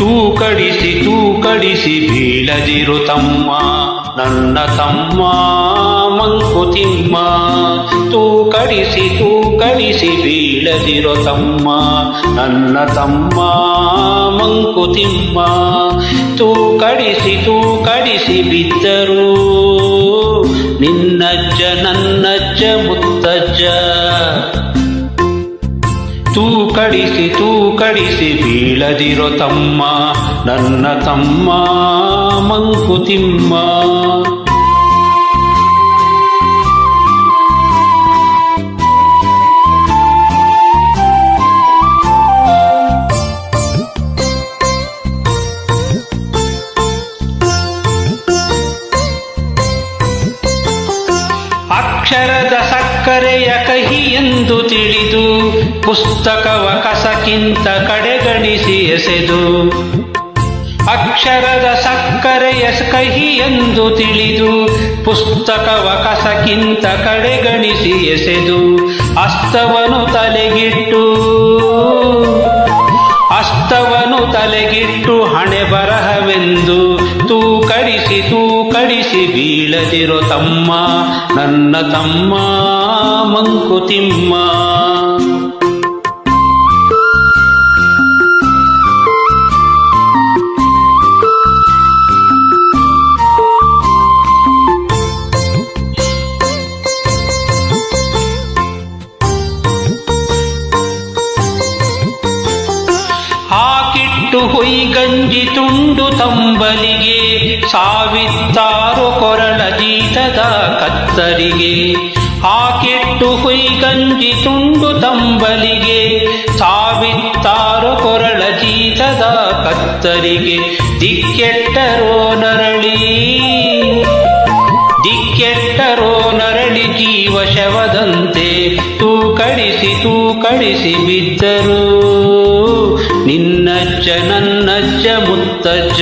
ತೂಕಡಿಸಿ ಬೀಳದಿರು ತಮ್ಮ ನನ್ನ ತಮ್ಮ ಮಂಕುತಿಮ್ಮ. ತೂಕಡಿಸಿ ಬೀಳದಿರು ತಮ್ಮ ನನ್ನ ತಮ್ಮ ಮಂಕುತಿಮ್ಮ. ತೂಕಡಿಸಿ ಬಿದ್ದರು ನಿನ್ನಜ್ಜ ನನ್ನಜ್ಜ ಮುತ್ತಜ್ಜ. ತೂಕಡಿಸಿ ಬೀಳದಿರೋ ತಮ್ಮ ನನ್ನ ತಮ್ಮ ಮಂಕುತಿಮ್ಮ. ಅಕ್ಷರದ ಸಕ್ಕರೆಯ ಕಹಿ ಎಂದು ತಿಳಿದು ಪುಸ್ತಕವ ಕಸಕ್ಕಿಂತ ಕಡೆಗಣಿಸಿ ಎಸೆದು. ಅಕ್ಷರದ ಸಕ್ಕರೆಯ ಕಹಿ ಎಂದು ತಿಳಿದು ಪುಸ್ತಕವ ಕಸಕ್ಕಿಂತ ಕಡೆಗಣಿಸಿ ಎಸೆದು. ಅಸ್ತವನು ತಲೆಗಿಟ್ಟು ಹಣೆ ಬರಹವೆಂದು ತೂಕಡಿಸಿ ಬೀಳದಿರೋ ತಮ್ಮ ನನ್ನ ತಮ್ಮ ಮಂಕುತಿಮ್ಮ. ಹೊಯ್ಗಂಜಿ ತುಂಡು ತಂಬಲಿಗೆ ಸಾವಿತ್ತಾರು ಕೊರಳ ಜೀತದ ಕತ್ತರಿಗೆ. ಹಾಕಿಟ್ಟು ಹೊಯ್ಗಂಜಿ ತುಂಡು ತಂಬಲಿಗೆ ಸಾವಿತ್ತಾರು ಕೊರಳ ಜೀತದ ಕತ್ತರಿಗೆ. ದಿಕ್ಕೆಟ್ಟರೋ ನರಳಿ ಜೀವ ಶವದಂತೆ ತೂಕಡಿಸಿ ಬಿದ್ದರು ನಿನ್ನಜ್ಜ ನನ್ನಜ್ಜ ಮುತ್ತಜ್ಜ.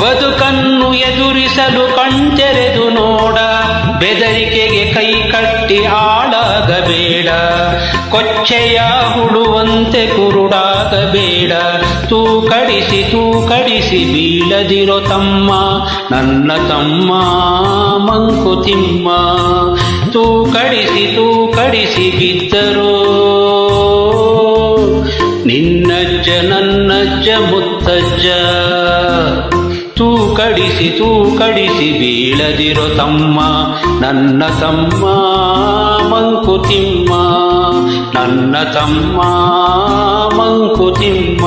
ಬದುಕನ್ನು ಎದುರಿಸಲು ಕಣ್ತೆರೆದು ನೋಡ, ಬೆದರಿಕೆಗೆ ಕೈ ಕಟ್ಟಿ ಆಳಾಗಬೇಡ. ಕೊಚ್ಚೆಯ ಹುಡುವಂತೆ ಕುರುಡಾಗಬೇಡ. ತೂಕಡಿಸಿ ಬೀಳದಿರೋ ತಮ್ಮ ನನ್ನ ತಮ್ಮ ಮಂಕುತಿಮ್ಮ. ತೂಕಡಿಸಿ ಬಿದ್ದರು ನಿನ್ನಜ್ಜ ನನ್ನಜ್ಜ ಮುತ್ತಜ್ಜ. ತೂಕಡಿಸಿ ಬೀಳದಿರೋ ತಮ್ಮ ನನ್ನ ತಮ್ಮ ಮಂಕುತಿಮ್ಮ ನನ್ನ ತಮ್ಮ ಮಂಕುತಿಮ್ಮ.